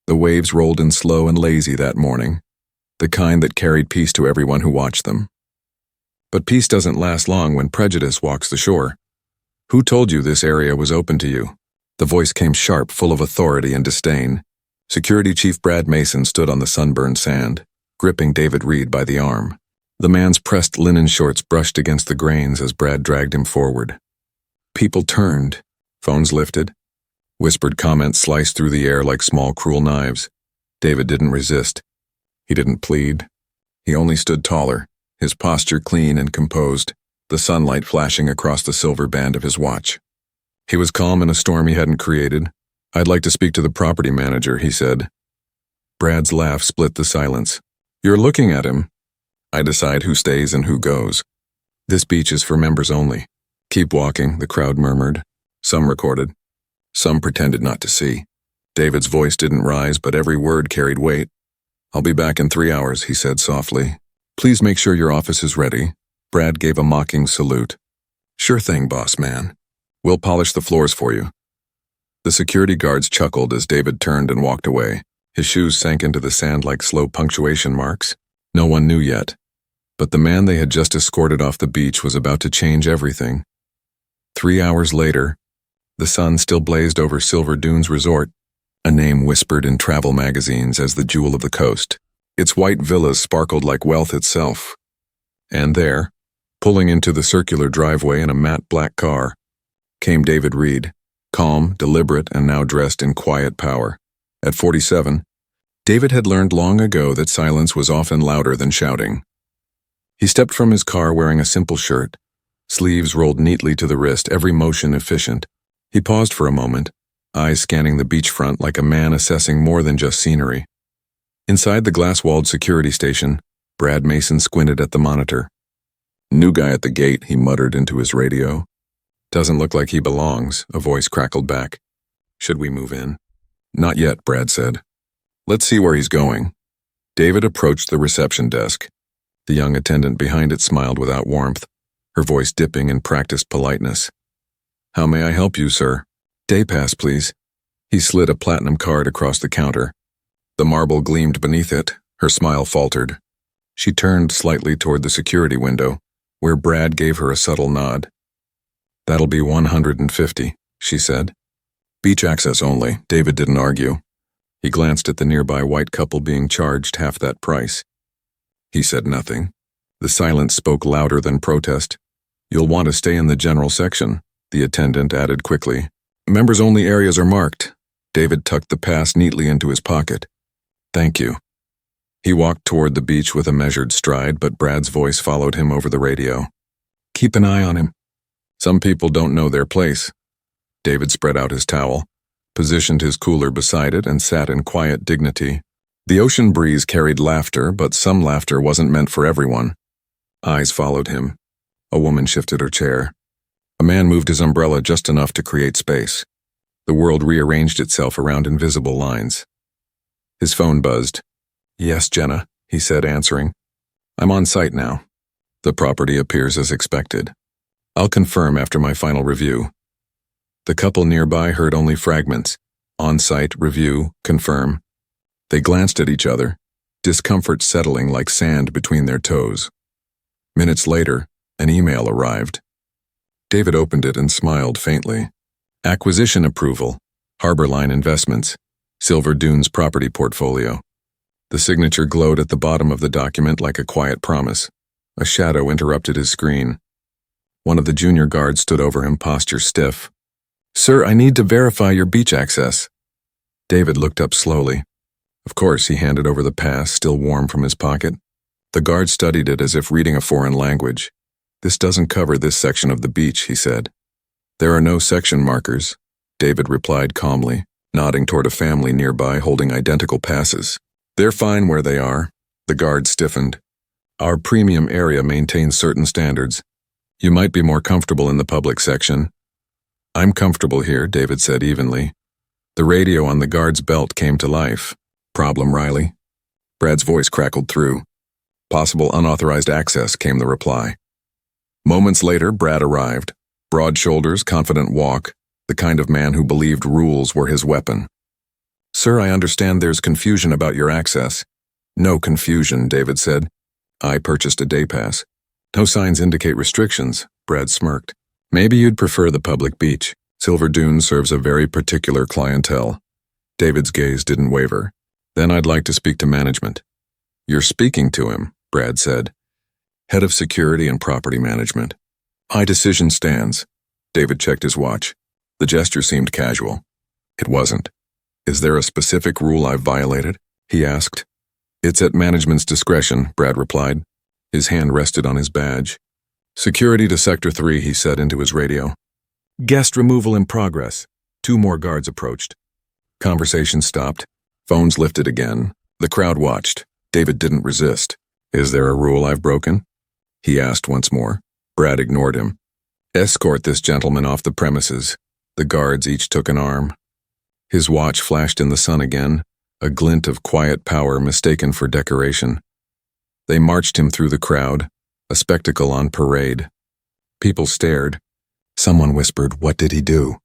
The waves rolled in slow and lazy that morning, the kind that carried peace to everyone who watched them. But peace doesn't last long when prejudice walks the shore. Who told you this area was open to you? The voice came sharp, full of authority and disdain. Security Chief Brad Mason stood on the sunburned sand, gripping David Reed by the arm. The man's pressed linen shorts brushed against the grains as Brad dragged him forward. People turned, phones lifted. Whispered comments sliced through the air like small, cruel knives. David didn't resist. He didn't plead. He only stood taller, his posture clean and composed, the sunlight flashing across the silver band of his watch. He was calm in a storm he hadn't created. "I'd like to speak to the property manager," he said. Brad's laugh split the silence. "You're looking at him. I decide who stays and who goes. This beach is for members only." "Keep walking," the crowd murmured. Some recorded. Some pretended not to see. David's voice didn't rise, but every word carried weight. "I'll be back in 3 hours," he said softly. "Please make sure your office is ready." Brad gave a mocking salute. "Sure thing, boss man. We'll polish the floors for you." The security guards chuckled as David turned and walked away. His shoes sank into the sand like slow punctuation marks. No one knew yet. But the man they had just escorted off the beach was about to change everything. 3 hours later, the sun still blazed over Silver Dunes Resort, a name whispered in travel magazines as the jewel of the coast. Its white villas sparkled like wealth itself. And there, pulling into the circular driveway in a matte black car, came David Reed, calm, deliberate, and now dressed in quiet power. At 47, David had learned long ago that silence was often louder than shouting. He stepped from his car wearing a simple shirt, sleeves rolled neatly to the wrist, every motion efficient. He paused for a moment, eyes scanning the beachfront like a man assessing more than just scenery. Inside the glass-walled security station, Brad Mason squinted at the monitor. "New guy at the gate," he muttered into his radio. "Doesn't look like he belongs," a voice crackled back. "Should we move in?" "Not yet," Brad said. "Let's see where he's going." David approached the reception desk. The young attendant behind it smiled without warmth, her voice dipping in practiced politeness. "How may I help you, sir?" "Day pass, please." He slid a platinum card across the counter. The marble gleamed beneath it. Her smile faltered. She turned slightly toward the security window, where Brad gave her a subtle nod. "That'll be $150, she said. "Beach access only," David didn't argue. He glanced at the nearby white couple being charged half that price. He said nothing. The silence spoke louder than protest. "You'll want to stay in the general section," the attendant added quickly. "Members-only areas are marked." David tucked the pass neatly into his pocket. "Thank you." He walked toward the beach with a measured stride, but Brad's voice followed him over the radio. "Keep an eye on him. Some people don't know their place." David spread out his towel, positioned his cooler beside it, and sat in quiet dignity. The ocean breeze carried laughter, but some laughter wasn't meant for everyone. Eyes followed him. A woman shifted her chair. A man moved his umbrella just enough to create space. The world rearranged itself around invisible lines. His phone buzzed. "Yes, Jenna," he said, answering. "I'm on site now. The property appears as expected. I'll confirm after my final review." The couple nearby heard only fragments. On site, review, confirm. They glanced at each other, discomfort settling like sand between their toes. Minutes later, an email arrived. David opened it and smiled faintly. "Acquisition approval, Harbor Line Investments, Silver Dunes Property Portfolio." The signature glowed at the bottom of the document like a quiet promise. A shadow interrupted his screen. One of the junior guards stood over him, posture stiff. "Sir, I need to verify your beach access." David looked up slowly. Of course, he handed over the pass, still warm from his pocket. The guard studied it as if reading a foreign language. "This doesn't cover this section of the beach," he said. "There are no section markers," David replied calmly, nodding toward a family nearby holding identical passes. "They're fine where they are." The guard stiffened. "Our premium area maintains certain standards. You might be more comfortable in the public section." "I'm comfortable here," David said evenly. The radio on the guard's belt came to life. "Problem, Riley?" Brad's voice crackled through. "Possible unauthorized access," came the reply. Moments later, Brad arrived. Broad shoulders, confident walk, the kind of man who believed rules were his weapon. Sir, I understand there's confusion about your access. No confusion, David said. I purchased a day pass. No signs indicate restrictions, Brad smirked. Maybe you'd prefer the public beach. Silver Dunes serves a very particular clientele. David's gaze didn't waver. Then I'd like to speak to management. You're speaking to him, Brad said. Head of Security and Property Management. My decision stands. David checked his watch. The gesture seemed casual. It wasn't. Is there a specific rule I've violated? He asked. It's at management's discretion, Brad replied. His hand rested on his badge. Security to Sector 3, he said into his radio. Guest removal in progress. 2 more guards approached. Conversation stopped. Phones lifted again. The crowd watched. David didn't resist. Is there a rule I've broken? He asked once more. Brad ignored him. Escort this gentleman off the premises. The guards each took an arm. His watch flashed in the sun again, a glint of quiet power mistaken for decoration. They marched him through the crowd, a spectacle on parade. People stared. Someone whispered, "What did he do?"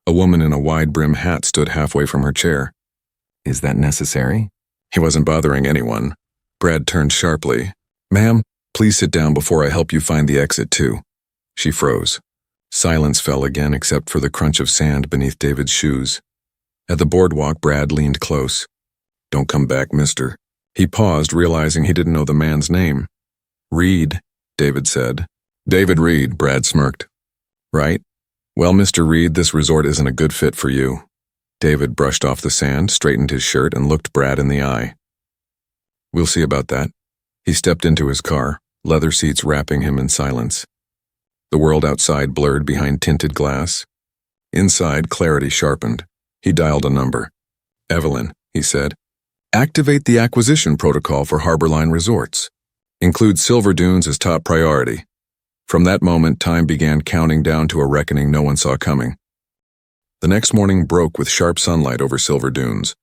A woman in a wide-brim hat stood halfway from her chair. Is that necessary? He wasn't bothering anyone. Brad turned sharply. Ma'am, please sit down before I help you find the exit too. She froze. Silence fell again except for the crunch of sand beneath David's shoes. At the boardwalk, Brad leaned close. Don't come back, mister. He paused, realizing he didn't know the man's name. Reed, David said. David Reed, Brad smirked. Right? Well, Mr. Reed, this resort isn't a good fit for you. David brushed off the sand, straightened his shirt, and looked Brad in the eye. We'll see about that. He stepped into his car, leather seats wrapping him in silence. The world outside blurred behind tinted glass. Inside, clarity sharpened. He dialed a number. Evelyn, he said. Activate the acquisition protocol for Harborline Resorts. Include Silver Dunes as top priority. From that moment, time began counting down to a reckoning no one saw coming. The next morning broke with sharp sunlight over Silver Dunes.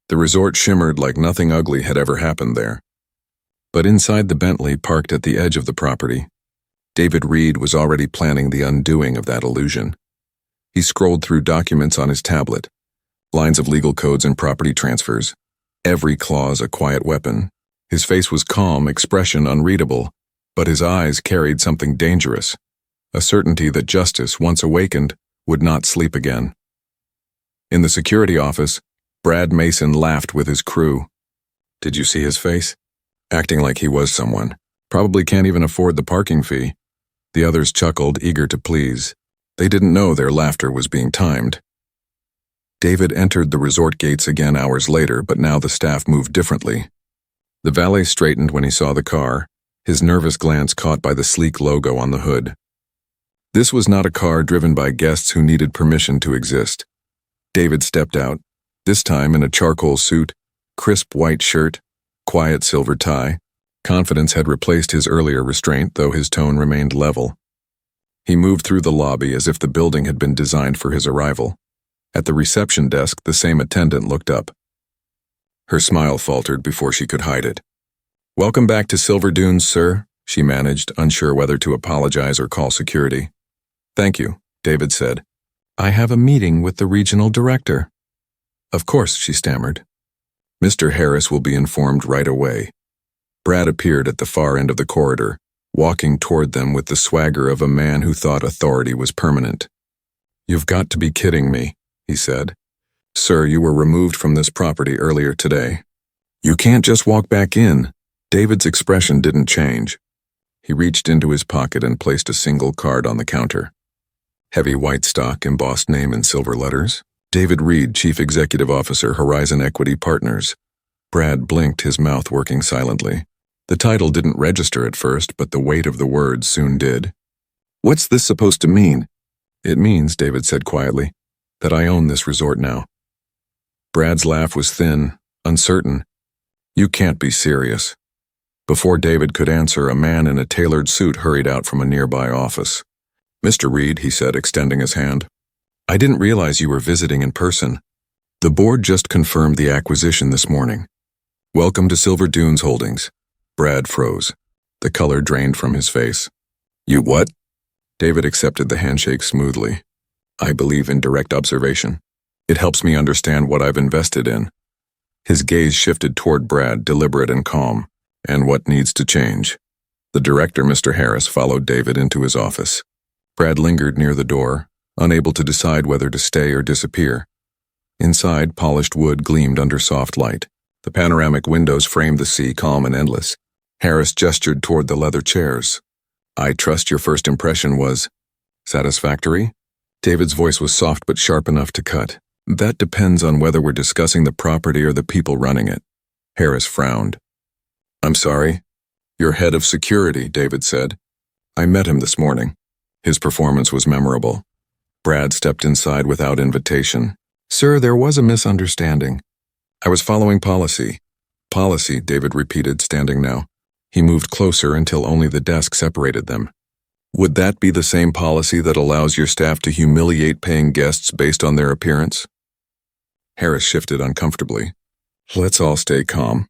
The resort shimmered like nothing ugly had ever happened there. But inside the Bentley parked at the edge of the property, David Reed was already planning the undoing of that illusion. He scrolled through documents on his tablet, lines of legal codes and property transfers, every clause a quiet weapon. His face was calm, expression unreadable, but his eyes carried something dangerous, a certainty that justice, once awakened, would not sleep again. In the security office, Brad Mason laughed with his crew. Did you see his face? Acting like he was someone. Probably can't even afford the parking fee. The others chuckled, eager to please. They didn't know their laughter was being timed. David entered the resort gates again hours later, but now the staff moved differently. The valet straightened when he saw the car, his nervous glance caught by the sleek logo on the hood. This was not a car driven by guests who needed permission to exist. David stepped out, this time in a charcoal suit, crisp white shirt, quiet silver tie. Confidence had replaced his earlier restraint, though his tone remained level. He moved through the lobby as if the building had been designed for his arrival. At the reception desk, the same attendant looked up. Her smile faltered before she could hide it. Welcome back to Silver Dunes, sir, she managed, unsure whether to apologize or call security. Thank you, David said. I have a meeting with the regional director. Of course, she stammered. Mr. Harris will be informed right away. Brad appeared at the far end of the corridor, walking toward them with the swagger of a man who thought authority was permanent. You've got to be kidding me, he said. Sir, you were removed from this property earlier today. You can't just walk back in. David's expression didn't change. He reached into his pocket and placed a single card on the counter. Heavy white stock, embossed name in silver letters. David Reed, Chief Executive Officer, Horizon Equity Partners. Brad blinked, his mouth working silently. The title didn't register at first, but the weight of the words soon did. What's this supposed to mean? It means, David said quietly, that I own this resort now. Brad's laugh was thin, uncertain. You can't be serious. Before David could answer, a man in a tailored suit hurried out from a nearby office. Mr. Reed, he said, extending his hand. I didn't realize you were visiting in person. The board just confirmed the acquisition this morning. Welcome to Silver Dunes Holdings. Brad froze. The color drained from his face. You what? David accepted the handshake smoothly. I believe in direct observation. It helps me understand what I've invested in. His gaze shifted toward Brad, deliberate and calm, and what needs to change. The director, Mr. Harris, followed David into his office. Brad lingered near the door, unable to decide whether to stay or disappear. Inside, polished wood gleamed under soft light. The panoramic windows framed the sea, calm and endless. Harris gestured toward the leather chairs. I trust your first impression was satisfactory? David's voice was soft but sharp enough to cut. That depends on whether we're discussing the property or the people running it. Harris frowned. I'm sorry. Your head of security, David said. I met him this morning. His performance was memorable. Brad stepped inside without invitation. Sir, there was a misunderstanding. I was following policy. Policy, David repeated, standing now. He moved closer until only the desk separated them. Would that be the same policy that allows your staff to humiliate paying guests based on their appearance? Harris shifted uncomfortably. Let's all stay calm.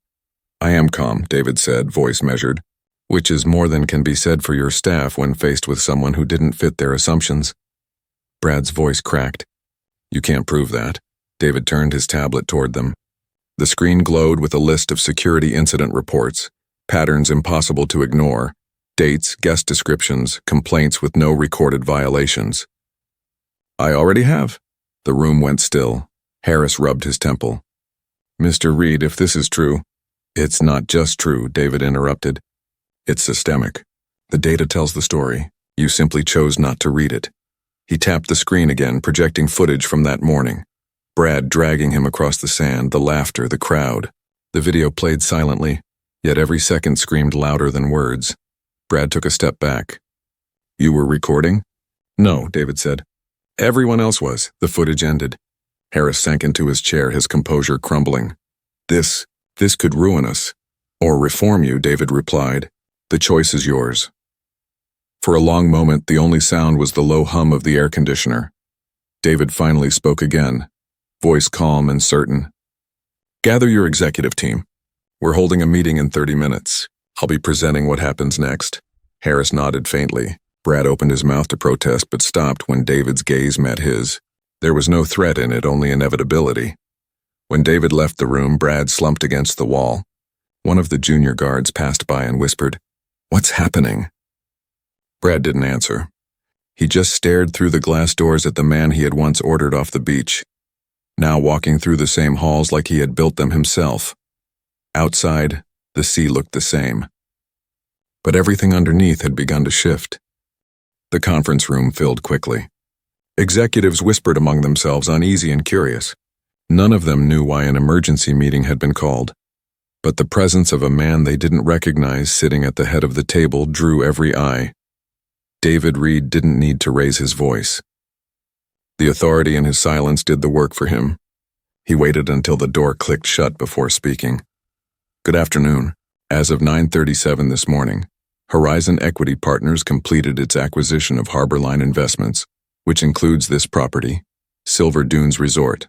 I am calm, David said, voice measured, which is more than can be said for your staff when faced with someone who didn't fit their assumptions. Brad's voice cracked. You can't prove that. David turned his tablet toward them. The screen glowed with a list of security incident reports, patterns impossible to ignore, dates, guest descriptions, complaints with no recorded violations. I already have. The room went still. Harris rubbed his temple. Mr. Reed, if this is true. It's not just true, David interrupted. It's systemic. The data tells the story. You simply chose not to read it. He tapped the screen again, projecting footage from that morning. Brad dragging him across the sand, the laughter, the crowd. The video played silently, yet every second screamed louder than words. Brad took a step back. You were recording? No, David said. Everyone else was. The footage ended. Harris sank into his chair, his composure crumbling. This could ruin us. Or reform you, David replied. The choice is yours. For a long moment, the only sound was the low hum of the air conditioner. David finally spoke again, voice calm and certain. Gather your executive team. We're holding a meeting in 30 minutes. I'll be presenting what happens next. Harris nodded faintly. Brad opened his mouth to protest but stopped when David's gaze met his. There was no threat in it, only inevitability. When David left the room, Brad slumped against the wall. One of the junior guards passed by and whispered, What's happening? Brad didn't answer. He just stared through the glass doors at the man he had once ordered off the beach, now walking through the same halls like he had built them himself. Outside, the sea looked the same. But everything underneath had begun to shift. The conference room filled quickly. Executives whispered among themselves, uneasy and curious. None of them knew why an emergency meeting had been called. But the presence of a man they didn't recognize sitting at the head of the table drew every eye. David Reed didn't need to raise his voice. The authority in his silence did the work for him. He waited until the door clicked shut before speaking. Good afternoon. As of 9:37 this morning, Horizon Equity Partners completed its acquisition of Harbor Line Investments, which includes this property, Silver Dunes Resort.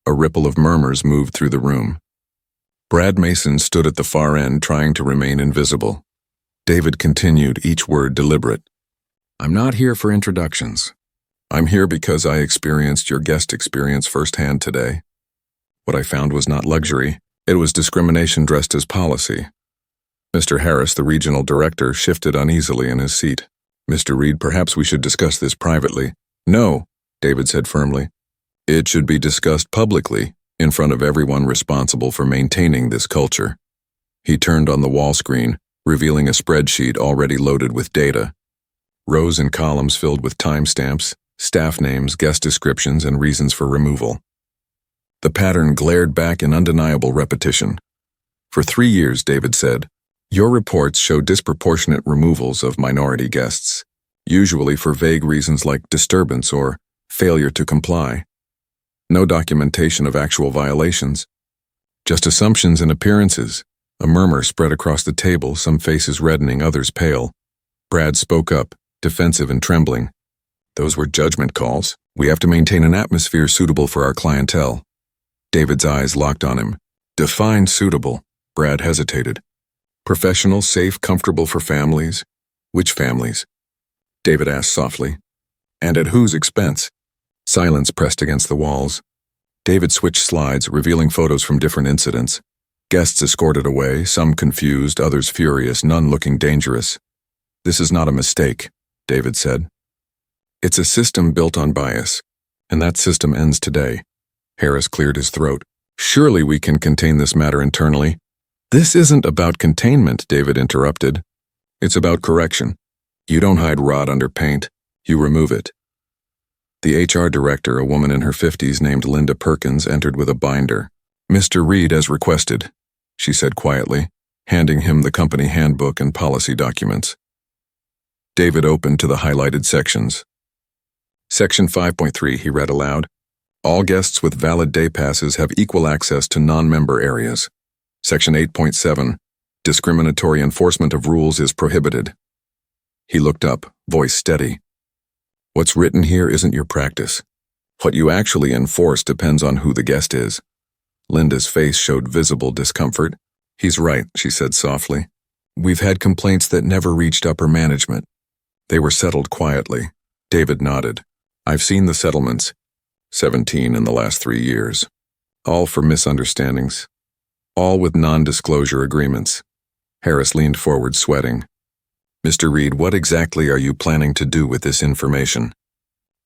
A ripple of murmurs moved through the room. Brad Mason stood at the far end, trying to remain invisible. David continued, each word deliberate. I'm not here for introductions. I'm here because I experienced your guest experience firsthand today. What I found was not luxury. It was discrimination dressed as policy. Mr. Harris, the regional director, shifted uneasily in his seat. Mr. Reed, perhaps we should discuss this privately. No, David said firmly. It should be discussed publicly, in front of everyone responsible for maintaining this culture. He turned on the wall screen, revealing a spreadsheet already loaded with data. Rows and columns filled with timestamps, staff names, guest descriptions, and reasons for removal. The pattern glared back in undeniable repetition. For 3 years, David said, your reports show disproportionate removals of minority guests, usually for vague reasons like disturbance or failure to comply. No documentation of actual violations. Just assumptions and appearances. A murmur spread across the table, some faces reddening, others pale. Brad spoke up, defensive and trembling. Those were judgment calls. We have to maintain an atmosphere suitable for our clientele. David's eyes locked on him. Define suitable. Brad hesitated. Professional, safe, comfortable for families. Which families? David asked softly. And at whose expense? Silence pressed against the walls. David switched slides, revealing photos from different incidents. Guests escorted away, some confused, others furious, none looking dangerous. "This is not a mistake," David said. "It's a system built on bias, and that system ends today." Harris cleared his throat. "Surely we can contain this matter internally." "This isn't about containment," David interrupted. "It's about correction. You don't hide rot under paint, you remove it." The HR director, a woman in her 50s named Linda Perkins, entered with a binder. "Mr. Reed, as requested," she said quietly, handing him the company handbook and policy documents. David opened to the highlighted sections. Section 5.3, he read aloud. "All guests with valid day passes have equal access to non-member areas." Section 8.7, "Discriminatory enforcement of rules is prohibited." He looked up, voice steady. "What's written here isn't your practice. What you actually enforce depends on who the guest is." Linda's face showed visible discomfort. "He's right," she said softly. "We've had complaints that never reached upper management. They were settled quietly." David nodded. "I've seen the settlements. 17 in the last 3 years. All for misunderstandings. All with non-disclosure agreements." Harris leaned forward, sweating. "Mr. Reed, what exactly are you planning to do with this information?"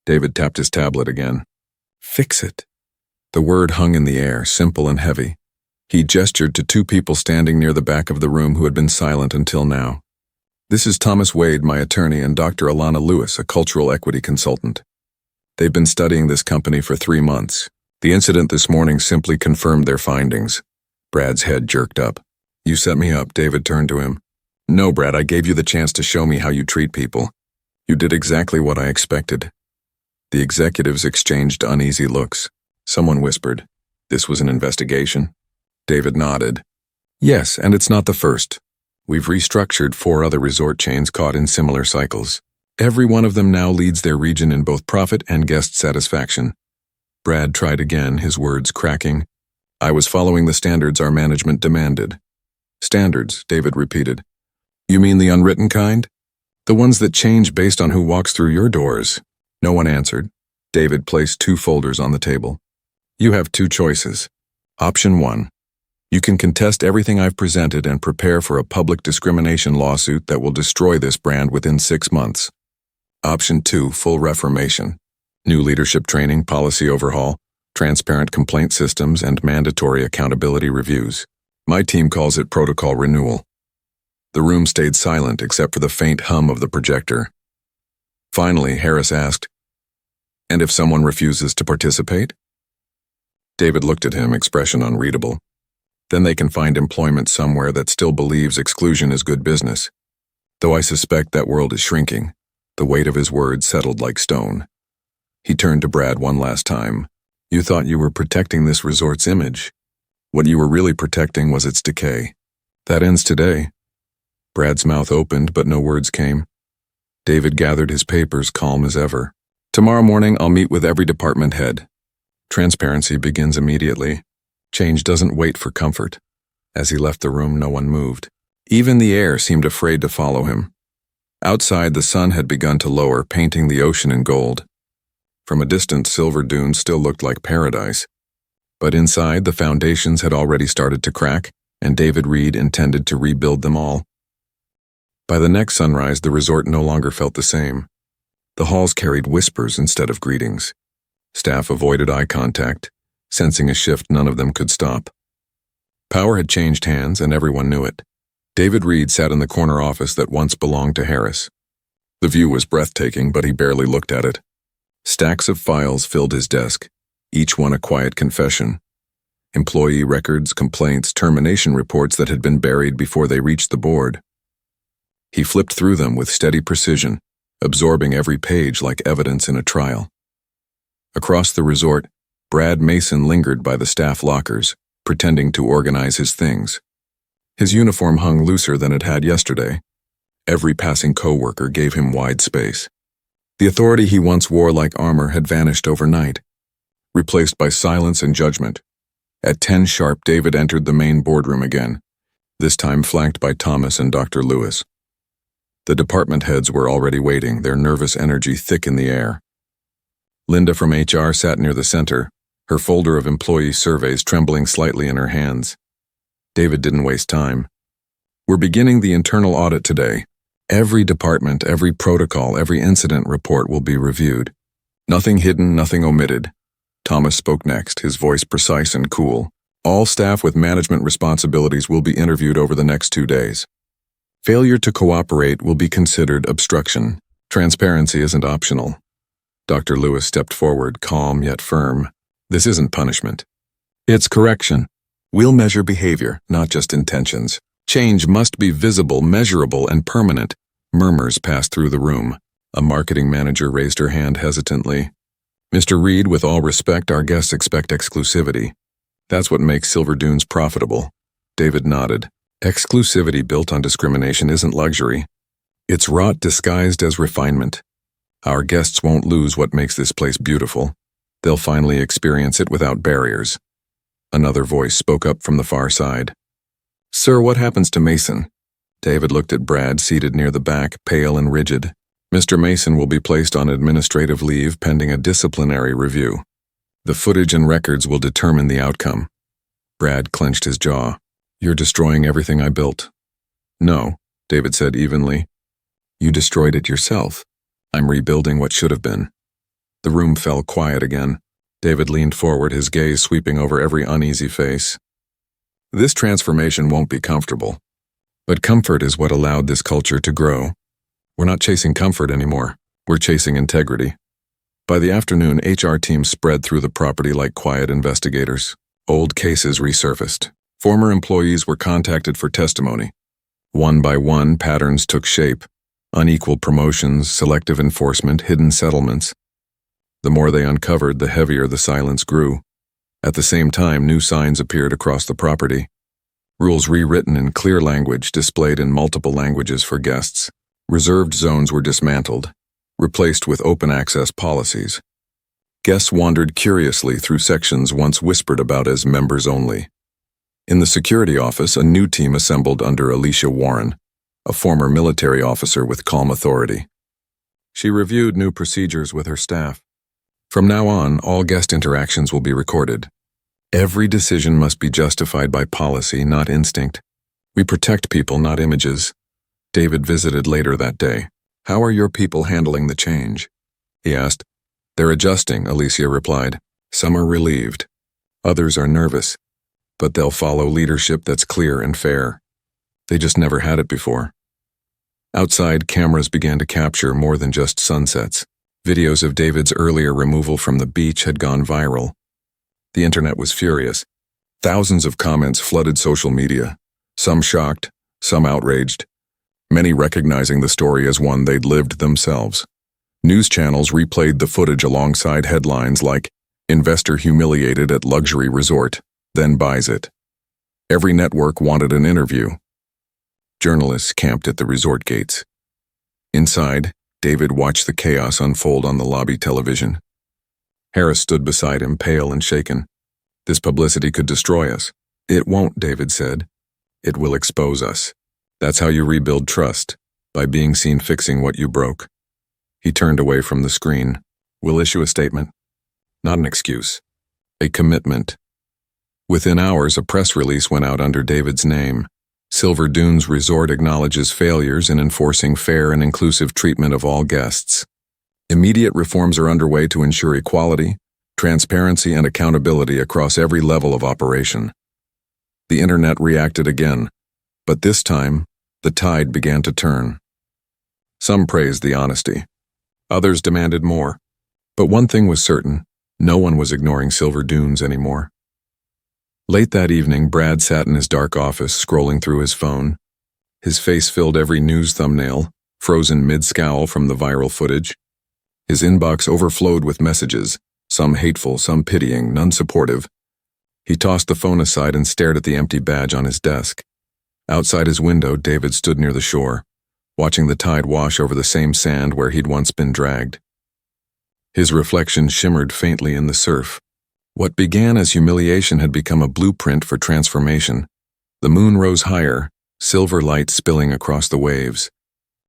David tapped his tablet again. "Fix it." The word hung in the air, simple and heavy. He gestured to 2 people standing near the back of the room who had been silent until now. "This is Thomas Wade, my attorney, and Dr. Alana Lewis, a cultural equity consultant. They've been studying this company for 3 months. The incident this morning simply confirmed their findings." Brad's head jerked up. "You set me up," David turned to him. "No, Brad, I gave you the chance to show me how you treat people. You did exactly what I expected." The executives exchanged uneasy looks. Someone whispered, "This was an investigation?" David nodded. "Yes, and it's not the first. We've restructured 4 other resort chains caught in similar cycles. Every one of them now leads their region in both profit and guest satisfaction." Brad tried again, his words cracking. "I was following the standards our management demanded." "Standards," David repeated. "You mean the unwritten kind? The ones that change based on who walks through your doors?" No one answered. David placed 2 folders on the table. "You have 2 choices. Option 1. You can contest everything I've presented and prepare for a public discrimination lawsuit that will destroy this brand within 6 months. Option 2, full reformation. New leadership training, policy overhaul, transparent complaint systems, and mandatory accountability reviews. My team calls it Protocol Renewal." The room stayed silent except for the faint hum of the projector. Finally, Harris asked, "And if someone refuses to participate?" David looked at him, expression unreadable. "Then they can find employment somewhere that still believes exclusion is good business. Though I suspect that world is shrinking." The weight of his words settled like stone. He turned to Brad one last time. "You thought you were protecting this resort's image. What you were really protecting was its decay. That ends today." Brad's mouth opened, but no words came. David gathered his papers, calm as ever. "Tomorrow morning I'll meet with every department head. Transparency begins immediately. Change doesn't wait for comfort." As he left the room, no one moved. Even the air seemed afraid to follow him. Outside, the sun had begun to lower, painting the ocean in gold. From a distance, silver dunes still looked like paradise. But inside, the foundations had already started to crack, and David Reed intended to rebuild them all. By the next sunrise, the resort no longer felt the same. The halls carried whispers instead of greetings. Staff avoided eye contact, sensing a shift none of them could stop. Power had changed hands, and everyone knew it. David Reed sat in the corner office that once belonged to Harris. The view was breathtaking, but he barely looked at it. Stacks of files filled his desk, each one a quiet confession. Employee records, complaints, termination reports that had been buried before they reached the board. He flipped through them with steady precision, absorbing every page like evidence in a trial. Across the resort, Brad Mason lingered by the staff lockers, pretending to organize his things. His uniform hung looser than it had yesterday. Every passing coworker gave him wide space. The authority he once wore like armor had vanished overnight, replaced by silence and judgment. At 10 sharp, David entered the main boardroom again, this time flanked by Thomas and Dr. Lewis. The department heads were already waiting, their nervous energy thick in the air. Linda from HR sat near the center, her folder of employee surveys trembling slightly in her hands. David didn't waste time. We're beginning the internal audit today. Every department, every protocol, every incident report will be reviewed. Nothing hidden, nothing omitted. Thomas spoke next, his voice precise and cool. All staff with management responsibilities will be interviewed over the next 2 days. Failure to cooperate will be considered obstruction. Transparency isn't optional. Dr. Lewis stepped forward, calm yet firm. This isn't punishment. It's correction. We'll measure behavior, not just intentions. Change must be visible, measurable, and permanent. Murmurs passed through the room. A marketing manager raised her hand hesitantly. Mr. Reed, with all respect, our guests expect exclusivity. That's what makes Silver Dunes profitable. David nodded. Exclusivity built on discrimination isn't luxury. It's rot disguised as refinement. Our guests won't lose what makes this place beautiful. They'll finally experience it without barriers. Another voice spoke up from the far side. Sir, what happens to Mason? David looked at Brad, seated near the back, pale and rigid. Mr. Mason will be placed on administrative leave pending a disciplinary review. The footage and records will determine the outcome. Brad clenched his jaw. You're destroying everything I built. No, David said evenly. You destroyed it yourself. I'm rebuilding what should have been. The room fell quiet again. David leaned forward, his gaze sweeping over every uneasy face. This transformation won't be comfortable. But comfort is what allowed this culture to grow. We're not chasing comfort anymore. We're chasing integrity. By the afternoon, HR teams spread through the property like quiet investigators. Old cases resurfaced. Former employees were contacted for testimony. One by one, patterns took shape. Unequal promotions, selective enforcement, hidden settlements. The more they uncovered, the heavier the silence grew. At the same time, new signs appeared across the property. Rules rewritten in clear language, displayed in multiple languages for guests. Reserved zones were dismantled, replaced with open access policies. Guests wandered curiously through sections once whispered about as members only. In the security office, a new team assembled under Alicia Warren, a former military officer with calm authority. She reviewed new procedures with her staff. From now on, all guest interactions will be recorded. Every decision must be justified by policy, not instinct. We protect people, not images. David visited later that day. How are your people handling the change? He asked. They're adjusting, Alicia replied. Some are relieved. Others are nervous. But they'll follow leadership that's clear and fair. They just never had it before. Outside, cameras began to capture more than just sunsets. Videos of David's earlier removal from the beach had gone viral. The internet was furious. Thousands of comments flooded social media, some shocked, some outraged, many recognizing the story as one they'd lived themselves. News channels replayed the footage alongside headlines like, Investor humiliated at luxury resort, then buys it. Every network wanted an interview. Journalists camped at the resort gates. Inside, David watched the chaos unfold on the lobby television. Harris stood beside him, pale and shaken. This publicity could destroy us. It won't, David said. It will expose us. That's how you rebuild trust, by being seen fixing what you broke. He turned away from the screen. We'll issue a statement. Not an excuse. A commitment. Within hours, a press release went out under David's name. Silver Dunes Resort acknowledges failures in enforcing fair and inclusive treatment of all guests. Immediate reforms are underway to ensure equality, transparency, and accountability across every level of operation. The internet reacted again, but this time, the tide began to turn. Some praised the honesty. Others demanded more. But one thing was certain, no one was ignoring Silver Dunes anymore. Late that evening, Brad sat in his dark office, scrolling through his phone. His face filled every news thumbnail, frozen mid-scowl from the viral footage. His inbox overflowed with messages, some hateful, some pitying, none supportive. He tossed the phone aside and stared at the empty badge on his desk. Outside his window, David stood near the shore, watching the tide wash over the same sand where he'd once been dragged. His reflection shimmered faintly in the surf. What began as humiliation had become a blueprint for transformation. The moon rose higher, silver light spilling across the waves.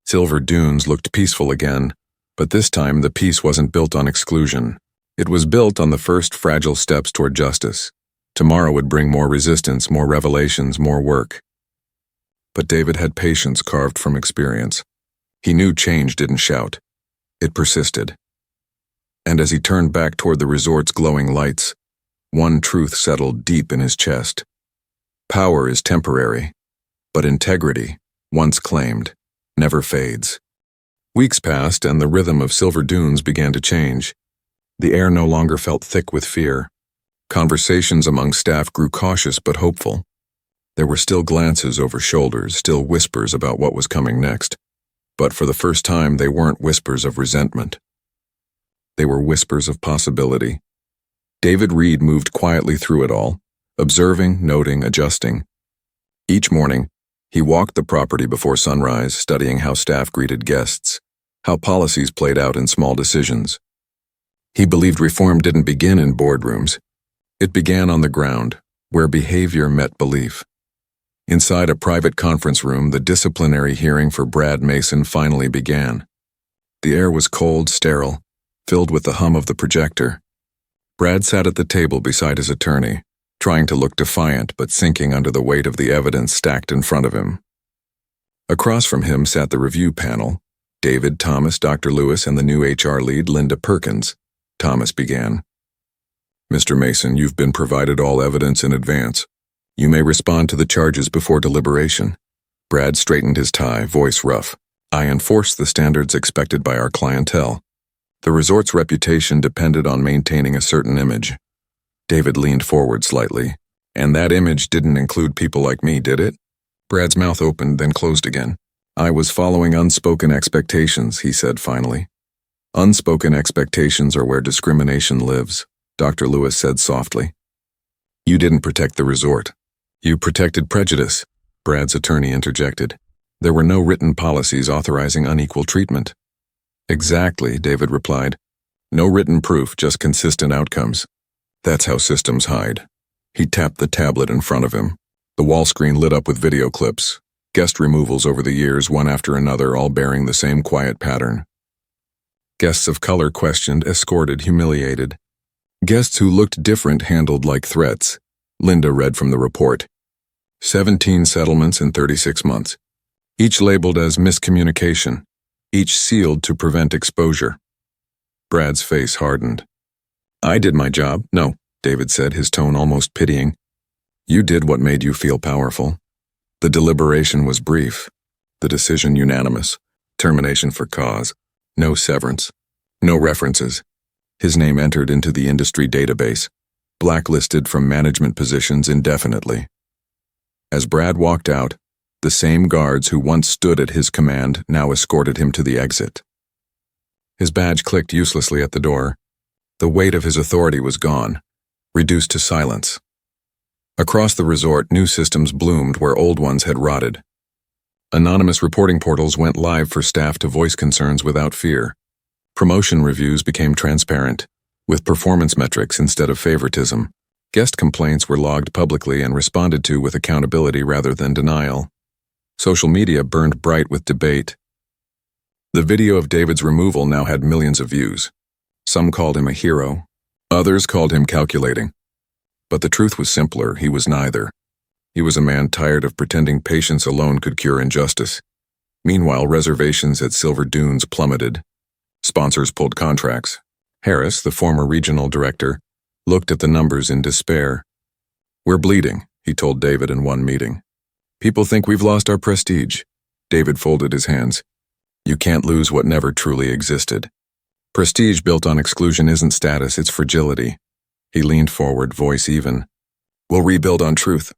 Silver Dunes looked peaceful again, but this time the peace wasn't built on exclusion. It was built on the first fragile steps toward justice. Tomorrow would bring more resistance, more revelations, more work. But David had patience carved from experience. He knew change didn't shout. It persisted. And as he turned back toward the resort's glowing lights, one truth settled deep in his chest. Power is temporary, but integrity, once claimed, never fades. Weeks passed and the rhythm of Silver Dunes began to change. The air no longer felt thick with fear. Conversations among staff grew cautious but hopeful. There were still glances over shoulders, still whispers about what was coming next. But for the first time, they weren't whispers of resentment. They were whispers of possibility. David Reed moved quietly through it all, observing, noting, adjusting. Each morning, he walked the property before sunrise, studying how staff greeted guests, how policies played out in small decisions. He believed reform didn't begin in boardrooms. It began on the ground, where behavior met belief. Inside a private conference room, the disciplinary hearing for Brad Mason finally began. The air was cold, sterile, filled with the hum of the projector. Brad sat at the table beside his attorney, trying to look defiant but sinking under the weight of the evidence stacked in front of him. Across from him sat the review panel, David, Thomas, Dr. Lewis, and the new HR lead, Linda Perkins. Thomas began. "Mr. Mason, you've been provided all evidence in advance. You may respond to the charges before deliberation." Brad straightened his tie, voice rough. "I enforce the standards expected by our clientele. The resort's reputation depended on maintaining a certain image." David leaned forward slightly. "And that image didn't include people like me, did it?" Brad's mouth opened, then closed again. "I was following unspoken expectations," he said finally. "Unspoken expectations are where discrimination lives," Dr. Lewis said softly. "You didn't protect the resort. You protected prejudice," Brad's attorney interjected. "There were no written policies authorizing unequal treatment." "Exactly," David replied. "No written proof, just consistent outcomes. That's how systems hide." He tapped the tablet in front of him. The wall screen lit up with video clips, guest removals over the years, one after another, all bearing the same quiet pattern. Guests of color questioned, escorted, humiliated. Guests who looked different handled like threats. Linda read from the report. 17 settlements in 36 months. Each labeled as miscommunication. Each sealed to prevent exposure. Brad's face hardened. "I did my job." "No," David said, his tone almost pitying. "You did what made you feel powerful." The deliberation was brief. The decision unanimous. Termination for cause. No severance. No references. His name entered into the industry database, blacklisted from management positions indefinitely. As Brad walked out, the same guards who once stood at his command now escorted him to the exit. His badge clicked uselessly at the door. The weight of his authority was gone, reduced to silence. Across the resort, new systems bloomed where old ones had rotted. Anonymous reporting portals went live for staff to voice concerns without fear. Promotion reviews became transparent, with performance metrics instead of favoritism. Guest complaints were logged publicly and responded to with accountability rather than denial. Social media burned bright with debate. The video of David's removal now had millions of views. Some called him a hero. Others called him calculating. But the truth was simpler. He was neither. He was a man tired of pretending patience alone could cure injustice. Meanwhile, reservations at Silver Dunes plummeted. Sponsors pulled contracts. Harris, the former regional director, looked at the numbers in despair. "We're bleeding," he told David in one meeting. "People think we've lost our prestige." David folded his hands. "You can't lose what never truly existed. Prestige built on exclusion isn't status, it's fragility." He leaned forward, voice even. "We'll rebuild on truth.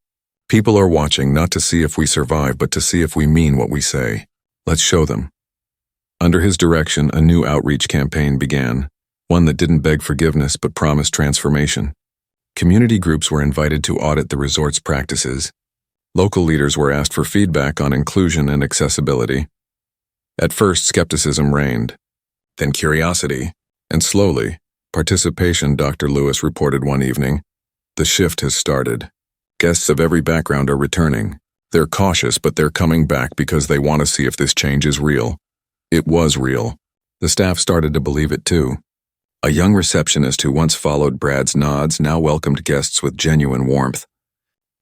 People are watching not to see if we survive, but to see if we mean what we say. Let's show them." Under his direction, a new outreach campaign began, one that didn't beg forgiveness but promised transformation. Community groups were invited to audit the resort's practices. Local leaders were asked for feedback on inclusion and accessibility. At first, skepticism reigned, then curiosity, and slowly, participation, Dr. Lewis reported one evening. "The shift has started. Guests of every background are returning. They're cautious, but they're coming back because they want to see if this change is real." It was real. The staff started to believe it too. A young receptionist who once followed Brad's nods now welcomed guests with genuine warmth.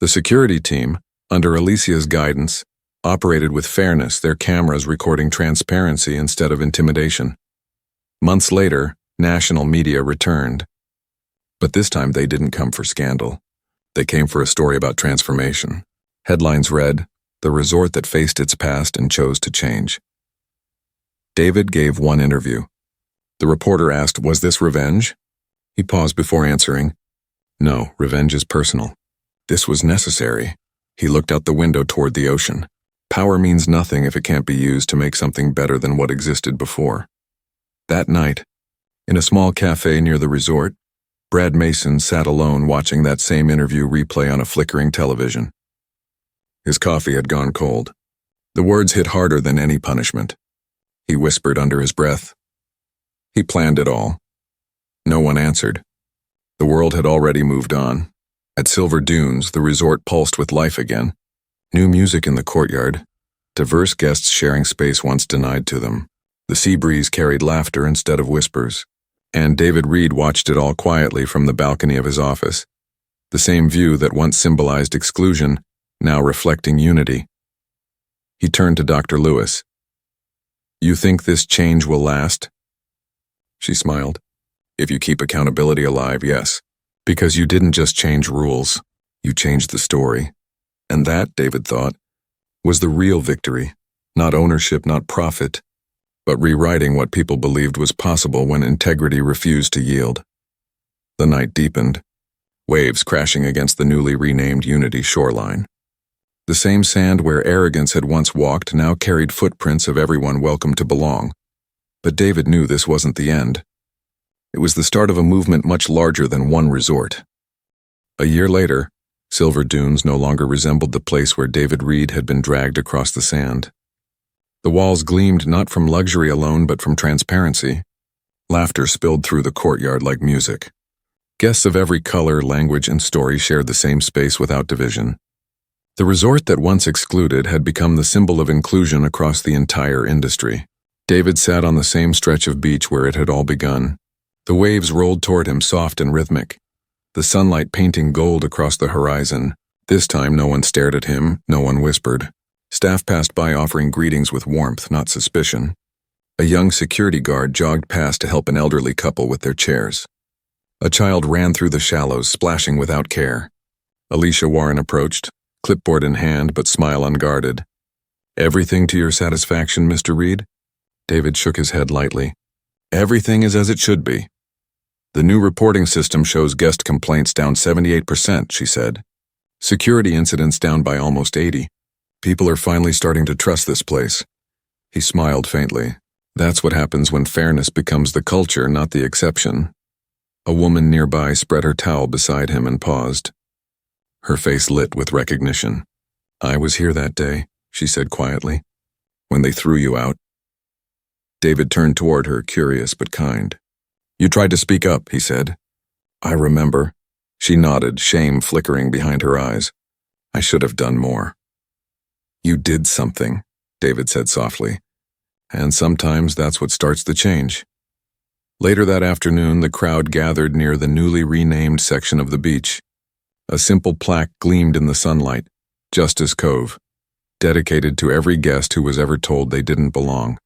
The security team, under Alicia's guidance, operated with fairness, their cameras recording transparency instead of intimidation. Months later, national media returned. But this time they didn't come for scandal. They came for a story about transformation. Headlines read, "The resort that faced its past and chose to change." David gave one interview. The reporter asked, "Was this revenge?" He paused before answering, "No, revenge is personal. This was necessary." He looked out the window toward the ocean. Power means nothing if it can't be used to make something better than what existed before. That night, in a small cafe near the resort, Brad Mason sat alone watching that same interview replay on a flickering television. His coffee had gone cold. The words hit harder than any punishment. He whispered under his breath. He planned it all. No one answered. The world had already moved on. At Silver Dunes, the resort pulsed with life again. New music in the courtyard. Diverse guests sharing space once denied to them. The sea breeze carried laughter instead of whispers. And David Reed watched it all quietly from the balcony of his office. The same view that once symbolized exclusion, now reflecting unity. He turned to Dr. Lewis. "You think this change will last?" She smiled. "If you keep accountability alive, yes. Because you didn't just change rules, you changed the story." And that, David thought, was the real victory. Not ownership, not profit, but rewriting what people believed was possible when integrity refused to yield. The night deepened, waves crashing against the newly renamed Unity shoreline. The same sand where arrogance had once walked now carried footprints of everyone welcome to belong. But David knew this wasn't the end. It was the start of a movement much larger than one resort. A year later, Silver Dunes no longer resembled the place where David Reed had been dragged across the sand. The walls gleamed not from luxury alone but from transparency. Laughter spilled through the courtyard like music. Guests of every color, language, and story shared the same space without division. The resort that once excluded had become the symbol of inclusion across the entire industry. David sat on the same stretch of beach where it had all begun. The waves rolled toward him soft and rhythmic, the sunlight painting gold across the horizon. This time no one stared at him, no one whispered. Staff passed by offering greetings with warmth, not suspicion. A young security guard jogged past to help an elderly couple with their chairs. A child ran through the shallows, splashing without care. Alicia Warren approached, clipboard in hand but smile unguarded. "Everything to your satisfaction, Mr. Reed?" David shook his head lightly. "Everything is as it should be. The new reporting system shows guest complaints down 78%, she said. Security incidents down by almost 80. People are finally starting to trust this place." He smiled faintly. That's what happens when fairness becomes the culture, not the exception. A woman nearby spread her towel beside him and paused. Her face lit with recognition. "I was here that day," she said quietly, "when they threw you out." David turned toward her, curious but kind. "You tried to speak up," he said. "I remember." She nodded, shame flickering behind her eyes. "I should have done more." "You did something," David said softly. "And sometimes that's what starts the change." Later that afternoon, the crowd gathered near the newly renamed section of the beach. A simple plaque gleamed in the sunlight, Justice Cove, dedicated to every guest who was ever told they didn't belong.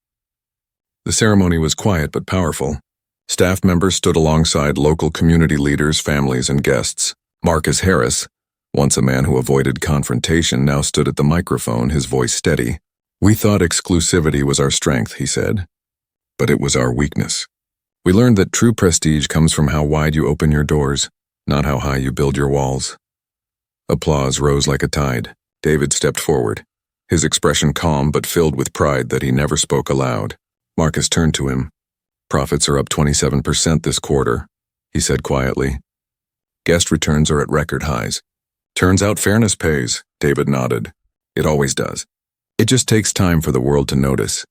The ceremony was quiet but powerful. Staff members stood alongside local community leaders, families, and guests. Marcus Harris, once a man who avoided confrontation, now stood at the microphone, his voice steady. "We thought exclusivity was our strength," he said, "but it was our weakness. We learned that true prestige comes from how wide you open your doors, not how high you build your walls." Applause rose like a tide. David stepped forward, his expression calm but filled with pride that he never spoke aloud. Marcus turned to him. "Profits are up 27% this quarter," he said quietly. "Guest returns are at record highs." "Turns out fairness pays," David nodded. "It always does. It just takes time for the world to notice."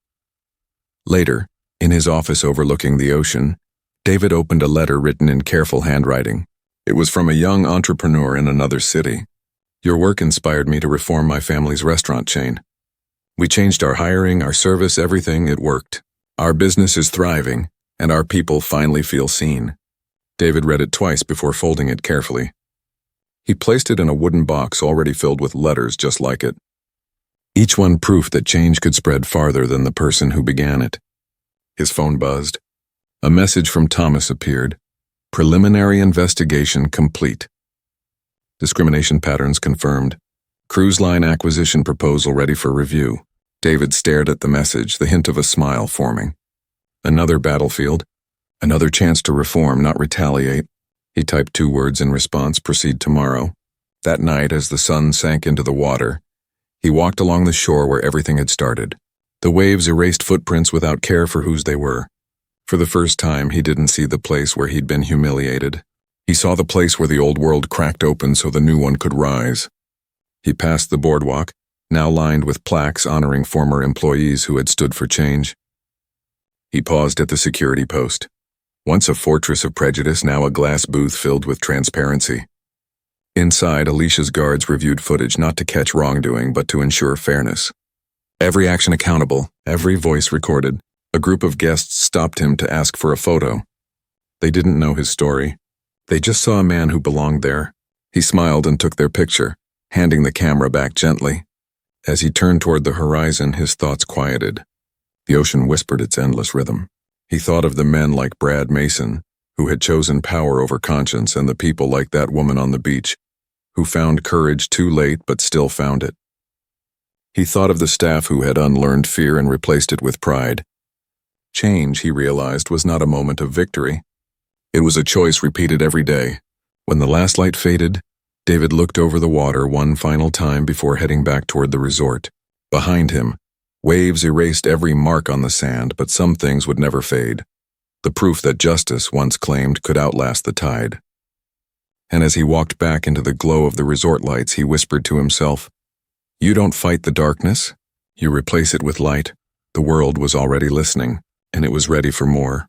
Later, in his office overlooking the ocean, David opened a letter written in careful handwriting. It was from a young entrepreneur in another city. "Your work inspired me to reform my family's restaurant chain. We changed our hiring, our service, everything. It worked. Our business is thriving, And our people finally feel seen. David read it twice before folding it carefully. He placed it in a wooden box already filled with letters just like it. Each one proof that change could spread farther than the person who began it. His phone buzzed. A message from Thomas appeared. Preliminary investigation complete. Discrimination patterns confirmed. Cruise line acquisition proposal ready for review. David stared at the message, the hint of a smile forming. Another battlefield. Another chance to reform, not retaliate. He typed 2 words in response, proceed tomorrow. That night, as the sun sank into the water, he walked along the shore where everything had started. The waves erased footprints without care for whose they were. For the first time, he didn't see the place where he'd been humiliated. He saw the place where the old world cracked open so the new one could rise. He passed the boardwalk, now lined with plaques honoring former employees who had stood for change. He paused at the security post. Once a fortress of prejudice, now a glass booth filled with transparency. Inside, Alicia's guards reviewed footage not to catch wrongdoing but to ensure fairness. Every action accountable, every voice recorded. A group of guests stopped him to ask for a photo. They didn't know his story. They just saw a man who belonged there. He smiled and took their picture, handing the camera back gently. As he turned toward the horizon, his thoughts quieted. The ocean whispered its endless rhythm. He thought of the men like Brad Mason, who had chosen power over conscience, and the people like that woman on the beach, who found courage too late but still found it. He thought of the staff who had unlearned fear and replaced it with pride. Change, he realized, was not a moment of victory. It was a choice repeated every day. When the last light faded, David looked over the water one final time before heading back toward the resort. Behind him, waves erased every mark on the sand, but some things would never fade. The proof that justice, once claimed, could outlast the tide. And as he walked back into the glow of the resort lights, he whispered to himself, "You don't fight the darkness, you replace it with light." The world was already listening, and it was ready for more.